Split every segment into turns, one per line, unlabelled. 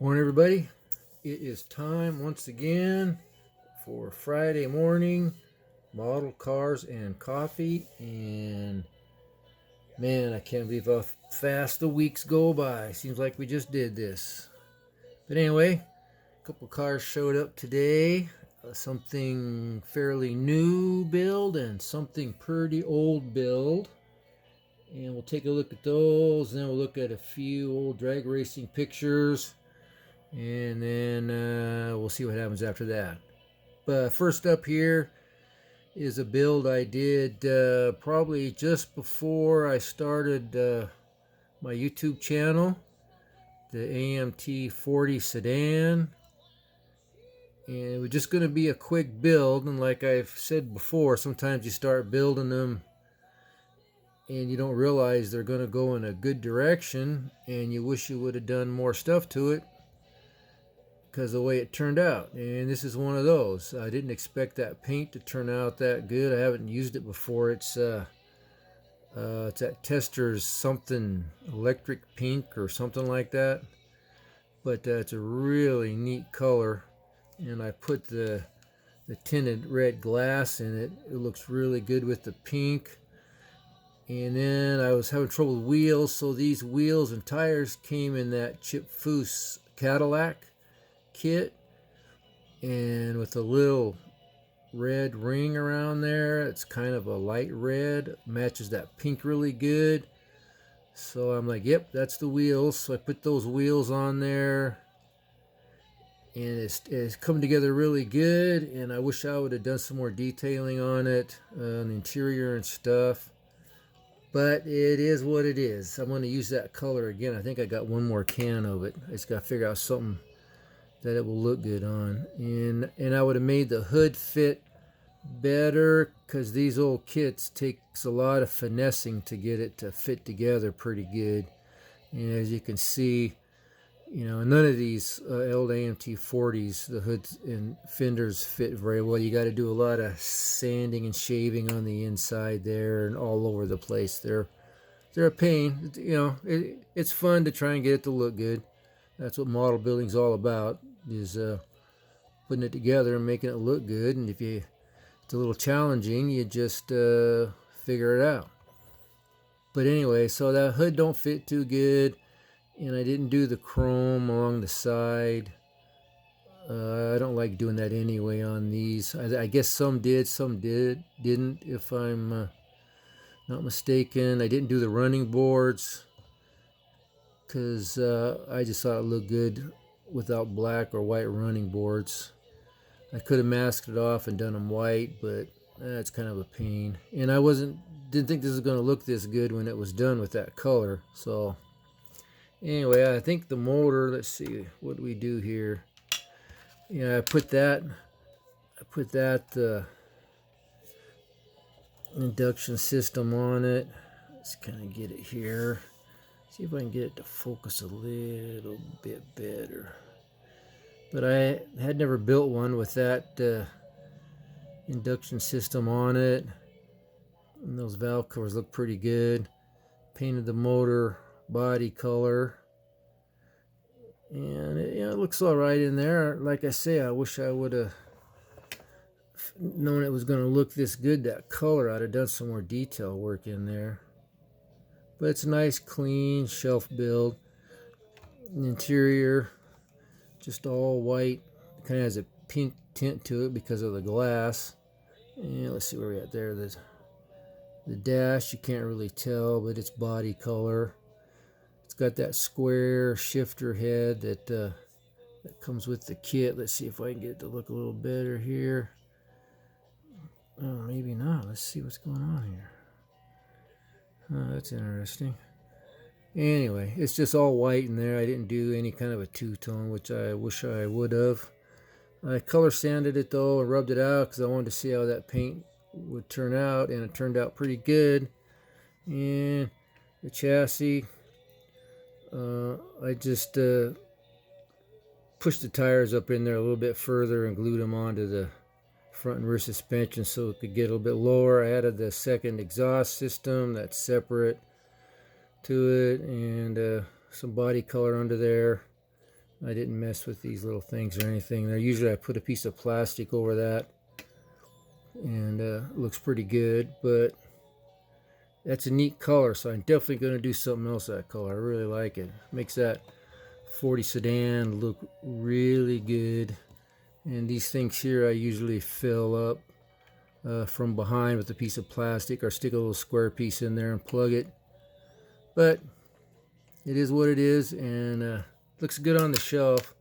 Morning, everybody. It is time once again for Friday morning model cars and coffee. And man, I can't believe how fast the weeks go by. Seems like we just did this. But anyway, a couple cars showed up today. Something fairly new build and something pretty old build. And we'll take a look at those. And then we'll look at a few old drag racing pictures. And then we'll see what happens after that. But first up here is a build I did probably just before I started my YouTube channel, the AMT 40 sedan. And it was just going to be a quick build, and like I've said before, sometimes you start building them and you don't realize they're going to go in a good direction, and you wish you would have done more stuff to it because of the way it turned out. And this is one of those. I didn't expect that paint to turn out that good. I haven't used it before. It's at Testors something electric pink or something like that, but it's a really neat color. And I put the tinted red glass in it. It looks really good with the pink. And then I was having trouble with wheels, so these wheels and tires came in that Chip Foose Cadillac kit, and with a little red ring around there. It's kind of a light red, matches that pink really good. So I'm like, yep, that's the wheels. So I put those wheels on there, and it's come together really good. And I wish I would have done some more detailing on it, on the interior and stuff, but it is what it is. I'm going to use that color again. I think I got one more can of it. I just got to figure out something that it will look good on. And I would have made the hood fit better, because these old kits takes a lot of finessing to get it to fit together pretty good. And as you can see, none of these old AMT 40s, the hoods and fenders fit very well. You got to do a lot of sanding and shaving on the inside there and all over the place. They're a pain. It's fun to try and get it to look good. That's what model building's all about, is putting it together and making it look good. And if it's a little challenging, you just figure it out. But anyway, so that hood don't fit too good, and I didn't do the chrome along the side. I don't like doing that anyway on these. I guess some did, some didn't, if I'm not mistaken. I didn't do the running boards because I just thought it looked good without black or white running boards. I could have masked it off and done them white, but that's kind of a pain. And I didn't think this was going to look this good when it was done with that color. So anyway, I think the motor, let's see, what do we do here? I put that induction system on it. Let's kind of get it here. See if I can get it to focus a little bit better. But I had never built one with that induction system on it. And those valve covers look pretty good. Painted the motor body color. And it looks all right in there. Like I say, I wish I would have known it was going to look this good, that color. I'd have done some more detail work in there. But it's a nice, clean shelf build. The interior, just all white. It kind of has a pink tint to it because of the glass. And let's see where we're at there. The dash, you can't really tell, but it's body color. It's got that square shifter head that comes with the kit. Let's see if I can get it to look a little better here. Oh, maybe not. Let's see what's going on here. Oh, that's interesting. Anyway, it's just all white in there. I didn't do any kind of a two-tone, which I wish I would have. I color sanded it though and rubbed it out because I wanted to see how that paint would turn out, and it turned out pretty good. And the chassis, I just pushed the tires up in there a little bit further and glued them onto the front and rear suspension so it could get a little bit lower. I added the second exhaust system that's separate to it, and some body color under there. I didn't mess with these little things or anything there. Usually I put a piece of plastic over that, and it looks pretty good, but that's a neat color, so I'm definitely going to do something else with that color. I really like it. Makes that 40 sedan look really good. And these things here I usually fill up from behind with a piece of plastic, or stick a little square piece in there and plug it. But it is what it is, and looks good on the shelf.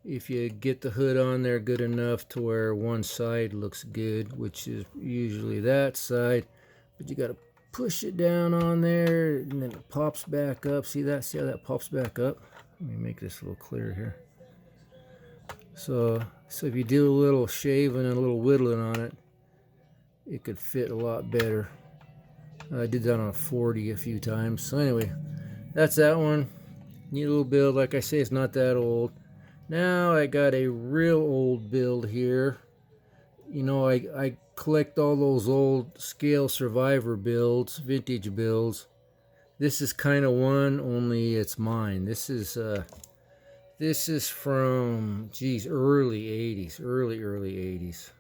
If you get the hood on there good enough to where one side looks good, which is usually that side, but you got to push it down on there, and then it pops back up. See that? See how that pops back up? Let me make this a little clearer here. So if you do a little shaving and a little whittling on it, it could fit a lot better. I did that on a 40 a few times. So anyway, that's that one. Neat little build. Like I say, it's not that old. Now I got a real old build here. You know, I collect all those old scale survivor builds, vintage builds. This is kind of one, only it's mine. This is from, geez, early 80s, early 80s.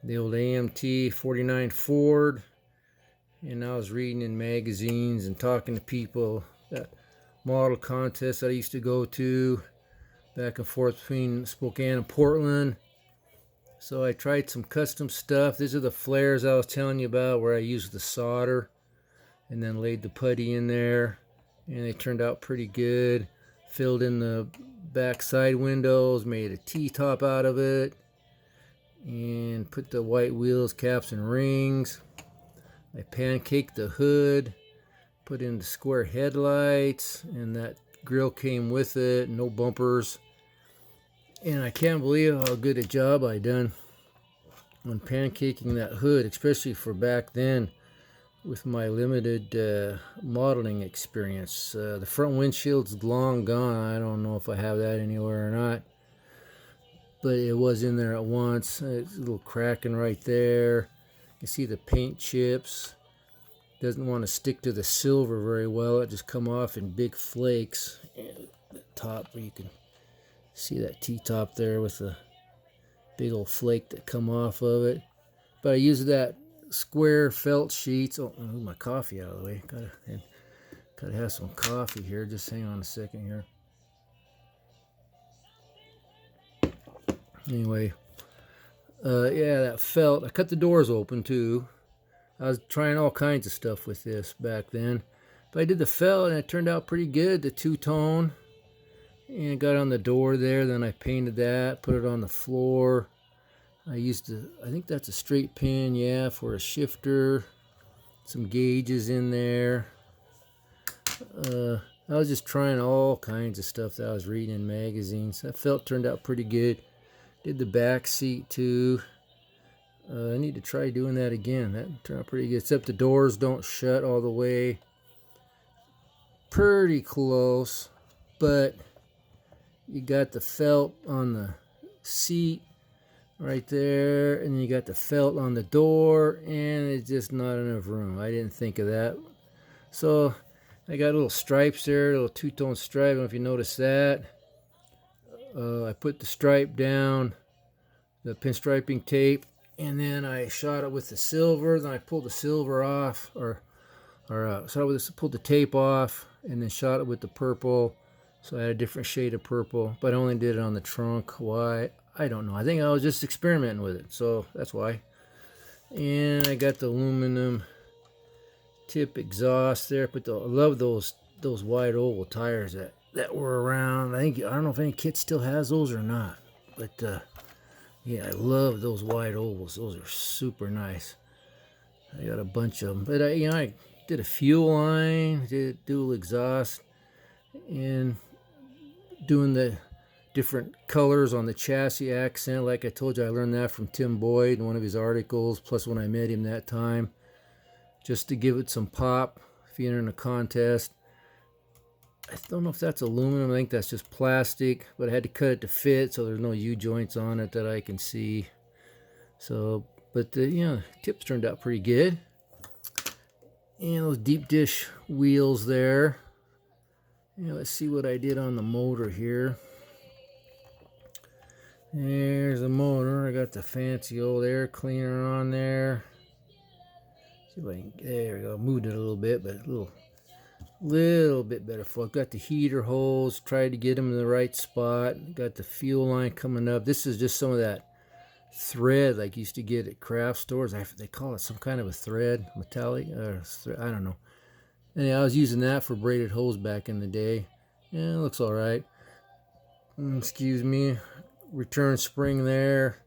The old AMT 49 Ford. And I was reading in magazines and talking to people, that model contest that I used to go to back and forth between Spokane and Portland. So I tried some custom stuff. These are the flares I was telling you about, where I used the solder and then laid the putty in there, and they turned out pretty good. Filled in the back side windows, made a T-top out of it, and put the white wheels, caps, and rings. I pancaked the hood, put in the square headlights, and that grill came with it, no bumpers. And I can't believe how good a job I done on pancaking that hood, especially for back then with my limited modeling experience. The front windshield's long gone. I don't know if I have that anywhere or not, but it was in there at once. It's a little cracking right there. You see the paint chips. Doesn't want to stick to the silver very well. It just come off in big flakes. And the top, where you can see that T-top there with the big old flake that come off of it. But I use that square felt sheets. Oh, I'll move my coffee out of the way. Gotta have some coffee here. Just hang on a second here. Anyway, yeah, that felt. I cut the doors open too. I was trying all kinds of stuff with this back then. But I did the felt, and it turned out pretty good, the two-tone. And got on the door there, then I painted that, put it on the floor. I used I think that's a straight pin, yeah, for a shifter. Some gauges in there. I was just trying all kinds of stuff that I was reading in magazines. That felt turned out pretty good. Did the back seat too. I need to try doing that again. That turned out pretty good, except the doors don't shut all the way. Pretty close, but you got the felt on the seat right there, and then you got the felt on the door, and it's just not enough room. I didn't think of that. So I got little stripes there, little two-tone stripe. I don't know if you noticed that. I put the stripe down, the pinstriping tape, and then I shot it with the silver. Then I pulled the silver off, pulled the tape off, and then shot it with the purple. So I had a different shade of purple, but I only did it on the trunk. Why? I don't know. I think I was just experimenting with it, so that's why. And I got the aluminum tip exhaust there. But I love those wide oval tires that were around. I don't know if any kit still has those or not, but yeah, I love those wide ovals. Those are super nice. I got a bunch of them, but I did a fuel line, did dual exhaust, and doing the different colors on the chassis accent. Like I told you, I learned that from Tim Boyd in one of his articles, plus when I met him that time, just to give it some pop if you enter in a contest. I don't know if that's aluminum. I think that's just plastic, but I had to cut it to fit, so there's no U-joints on it that I can see. So, but the tips turned out pretty good. And those deep dish wheels there. Yeah, let's see what I did on the motor here. There's the motor. I got the fancy old air cleaner on there. See if I can, there we go. Moved it a little bit, but a little bit better flow. Got the heater holes. Tried to get them in the right spot. Got the fuel line coming up. This is just some of that thread like you used to get at craft stores. They call it some kind of a thread, metallic. I don't know. Anyhow, I was using that for braided hose back in the day. Yeah, it looks all right. Excuse me. Return spring there.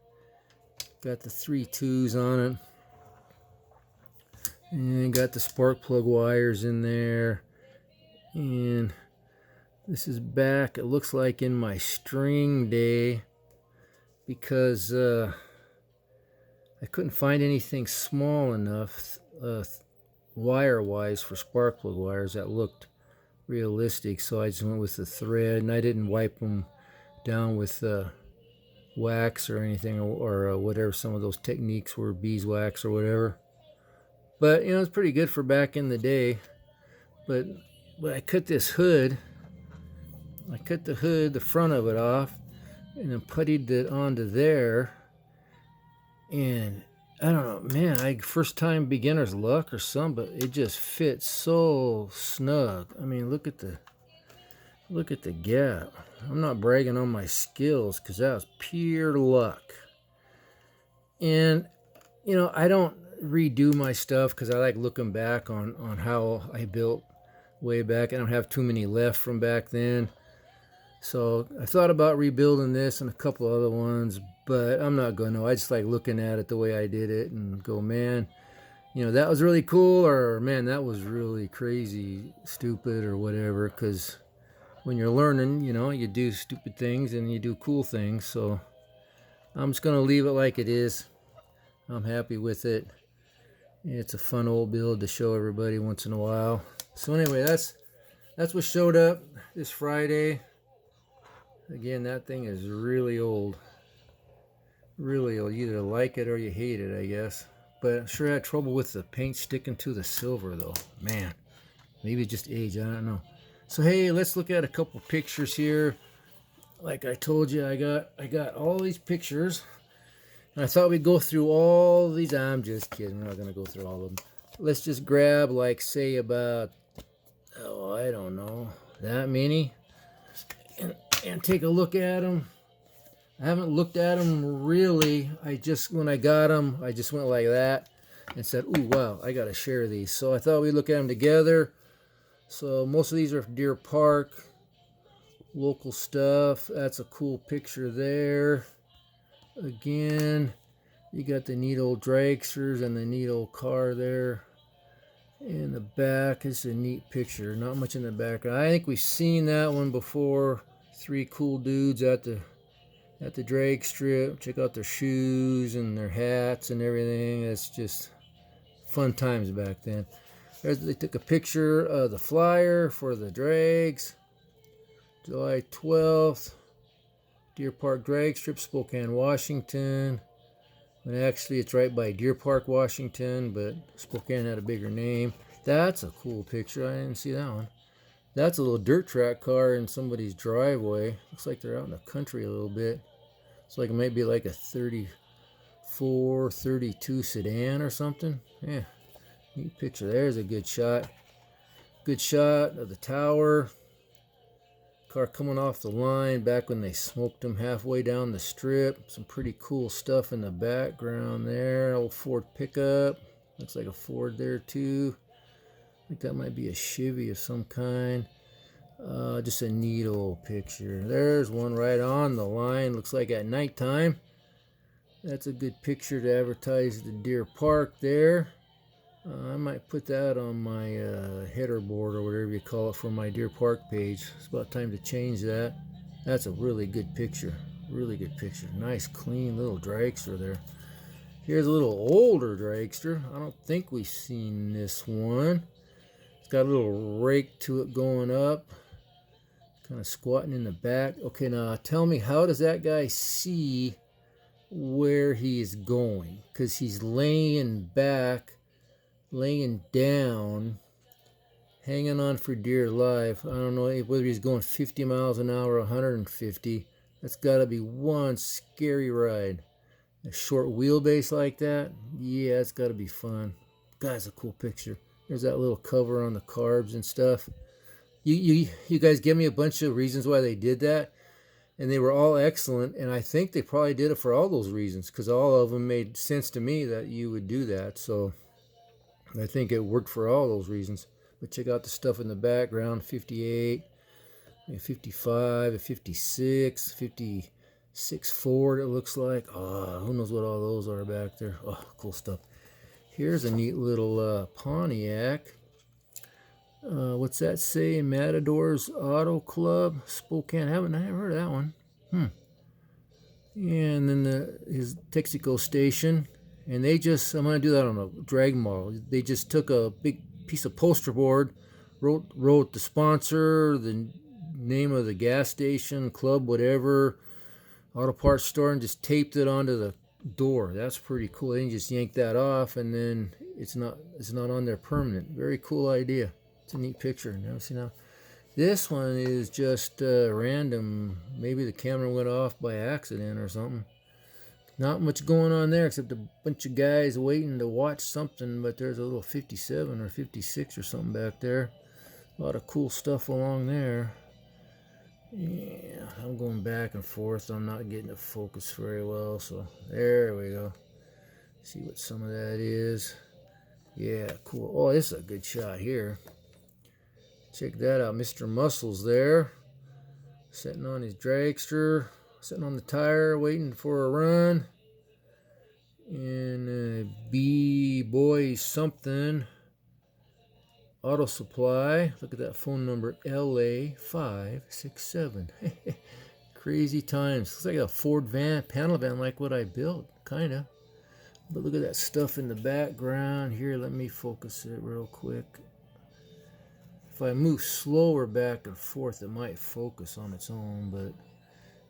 Got the 3 2s on it. And got the spark plug wires in there. And this is back, it looks like, in my string day, because I couldn't find anything small enough wire-wise for spark plug wires that looked realistic, so I just went with the thread, and I didn't wipe them down with wax or anything, or whatever some of those techniques were, beeswax or whatever. But you know, it's pretty good for back in the day. But I cut this hood. I cut the hood, the front of it off, and then puttied it onto there. And I don't know, man, first time beginner's luck or something, but it just fits so snug. I mean, look at the gap. I'm not bragging on my skills, because that was pure luck. And you know, I don't redo my stuff because I like looking back on how I built way back. I don't have too many left from back then. So I thought about rebuilding this and a couple other ones, but I'm not going to. I just like looking at it the way I did it and go, man, you know, that was really cool, or man, that was really crazy, stupid, or whatever. Because when you're learning, you know, you do stupid things and you do cool things. So I'm just going to leave it like it is. I'm happy with it. It's a fun old build to show everybody once in a while. So anyway, that's what showed up this Friday. Again, that thing is really old. Really old. You either like it or you hate it, I guess. But I sure had trouble with the paint sticking to the silver, though. Man, maybe just age, I don't know. So hey, let's look at a couple pictures here. Like I told you, I got all these pictures. And I thought we'd go through all these. I'm just kidding. We're not going to go through all of them. Let's just grab, like, say about, oh, I don't know, that many. And take a look at them. I haven't looked at them really. When I got them, I just went like that and said, ooh, wow, I got to share these. So I thought we'd look at them together. So most of these are Deer Park, local stuff. That's a cool picture there. Again, you got the neat old dragsters and the neat old car there. In the back, it's a neat picture. Not much in the back. I think we've seen that one before. 3 cool dudes at the drag strip. Check out their shoes and their hats and everything. It's just fun times back then. They took a picture of the flyer for the drags. July 12th. Deer Park Drag Strip, Spokane, Washington. And actually, it's right by Deer Park, Washington, but Spokane had a bigger name. That's a cool picture. I didn't see that one. That's a little dirt track car in somebody's driveway. Looks like they're out in the country a little bit. It's like it might be like a 34, 32 sedan or something. Yeah, neat picture. There's a good shot. Good shot of the tower. Car coming off the line back when they smoked them halfway down the strip. Some pretty cool stuff in the background there. Old Ford pickup. Looks like a Ford there too. I think that might be a Chevy of some kind. Just a neat old picture. There's one right on the line. Looks like at nighttime. That's a good picture to advertise the Deer Park there. I might put that on my header board or whatever you call it for my Deer Park page. It's about time to change that. That's a really good picture. Really good picture. Nice, clean little dragster there. Here's a little older dragster. I don't think we've seen this one. It's got a little rake to it going up. Kind of squatting in the back. Okay, now tell me, how does that guy see where he is going? Because he's laying back, laying down, hanging on for dear life. I don't know whether he's going 50 miles an hour or 150. That's got to be one scary ride. A short wheelbase like that, yeah, it's got to be fun. Guy's a cool picture. There's that little cover on the carbs and stuff. You guys give me a bunch of reasons why they did that, and they were all excellent, and I think they probably did it for all those reasons, because all of them made sense to me that you would do that. So I think it worked for all those reasons. But check out the stuff in the background: 58, 55, 56, 56 Ford, it looks like. Oh, who knows what all those are back there. Oh, cool stuff. Here's a neat little Pontiac. What's that say? Matador's Auto Club, Spokane. I haven't heard of that one. And then his Texaco station. And they just, I'm going to do that on a drag model. They just took a big piece of poster board, wrote the sponsor, the name of the gas station, club, whatever, auto parts store, and just taped it onto the door. That's pretty cool. They can just yank that off, and then it's not on there permanent. Very cool idea. It's a neat picture. Never seen that. This one is just random. Maybe the camera went off by accident or something. Not much going on there except a bunch of guys waiting to watch something, but there's a little 57 or 56 or something back there. A lot of cool stuff along there. Yeah, I'm going back and forth. I'm not getting it focused very well, so there we go. See what some of that is. Yeah, cool. Oh, this is a good shot here. Check that out. Mr. Muscles there, sitting on his dragster, sitting on the tire, waiting for a run. And B-Boy something. Auto Supply. Look at that phone number, LA567. Crazy times. Looks like a Ford van, panel van, like what I built, kind of. But look at that stuff in the background. Here, let me focus it real quick. If I move slower back and forth, it might focus on its own, but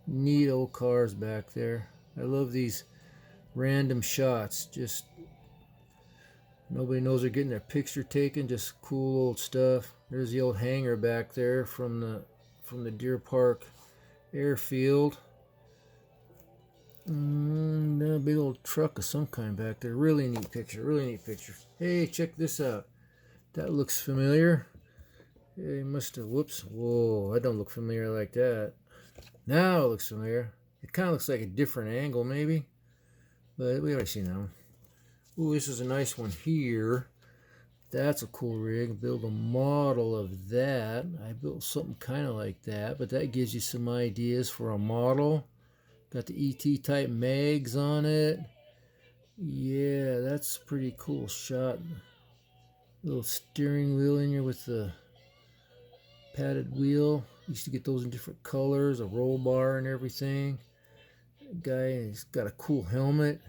neat old cars back there. I love these random shots. Just nobody knows they're getting their picture taken. Just cool old stuff. There's the old hangar back there from the Deer Park airfield. And a big old truck of some kind back there. Really neat picture. Really neat picture. Hey, check this out. That looks familiar. Hey, must have. Whoops. Whoa, that don't look familiar like that. Now it looks familiar. It kind of looks like a different angle, maybe. But we already seen that one. Ooh, this is a nice one here. That's a cool rig. Build a model of that. I built something kind of like that, but that gives you some ideas for a model. Got the ET type mags on it. Yeah, that's a pretty cool shot. Little steering wheel in here with the padded wheel. Used to get those in different colors, a roll bar and everything. Guy, he's got a cool helmet.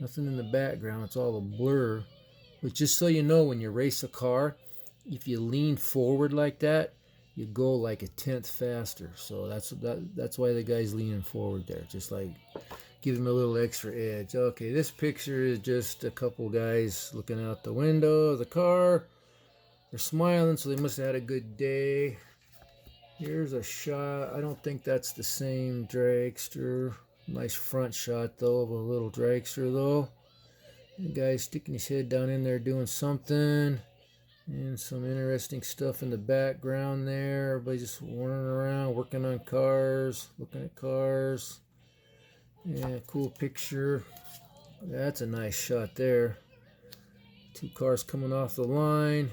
Nothing in the background, it's all a blur. But just so you know, when you race a car, if you lean forward like that, you go like a tenth faster. So that's why the guy's leaning forward there, just like give him a little extra edge. Okay, this picture is just a couple guys looking out the window of the car. They're smiling, so they must have had a good day. Here's a shot. I don't think that's the same dragster. Nice front shot though of a little dragster though. The guy's sticking his head down in there doing something. And some interesting stuff in the background there. Everybody just wandering around, working on cars, looking at cars. Yeah, cool picture. That's a nice shot there. Two cars coming off the line.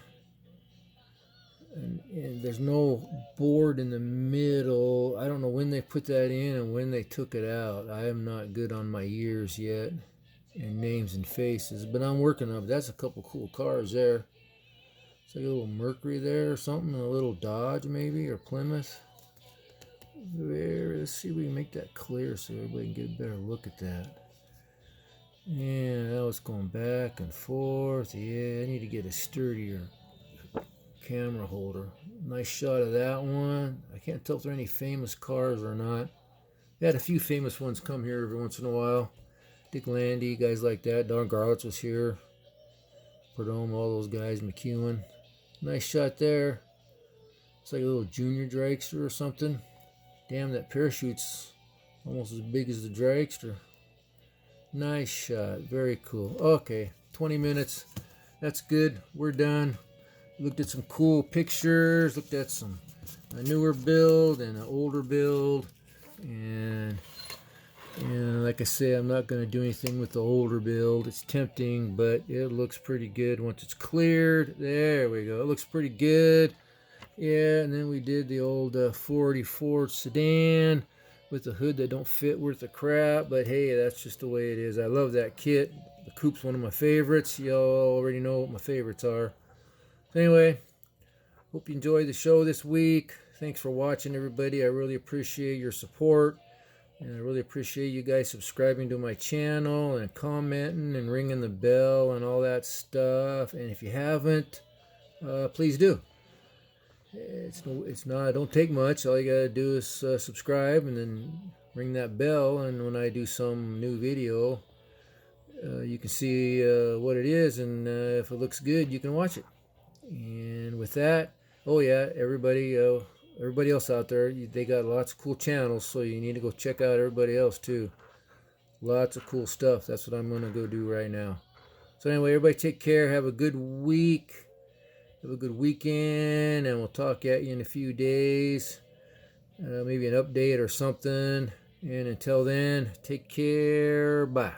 And there's no board in the middle. I don't know when they put that in and when they took it out. I am not good on my years yet and names and faces, but I'm working on it. That's a couple cool cars there. It's like a little Mercury there or something, a little Dodge maybe, or Plymouth. There, let's see if we can make that clear so everybody can get a better look at that. Yeah, that was going back and forth. Yeah, I need to get a sturdier camera holder. Nice shot of that one. I can't tell if there are any famous cars or not. We had a few famous ones come here every once in a while. Dick Landy, guys like that. Don Garlitz was here. Perdome, all those guys. McEwen. Nice shot there. It's like a little junior dragster or something. Damn, that parachute's almost as big as the dragster. Nice shot. Very cool. Okay, 20 minutes. That's good. We're done. Looked at some cool pictures. Looked at a newer build and an older build. And like I say, I'm not going to do anything with the older build. It's tempting, but it looks pretty good once it's cleared. There we go. It looks pretty good. Yeah, and then we did the old 484 sedan with a hood that don't fit worth a crap, but hey, that's just the way it is. I love that kit. The coupe's one of my favorites. Y'all already know what my favorites are. So anyway, hope you enjoyed the show this week. Thanks for watching, everybody. I really appreciate your support, and I really appreciate you guys subscribing to my channel and commenting and ringing the bell and all that stuff. And if you haven't, please do. It's not. Don't take much. All you gotta do is subscribe and then ring that bell. And when I do some new video, you can see what it is, and if it looks good, you can watch it. And with that, oh yeah, everybody else out there, they got lots of cool channels, so you need to go check out everybody else too. Lots of cool stuff. That's what I'm gonna go do right now. So anyway, everybody take care. Have a good week. Have a good weekend, and we'll talk at you in a few days. Maybe an update or something. And until then, take care. Bye.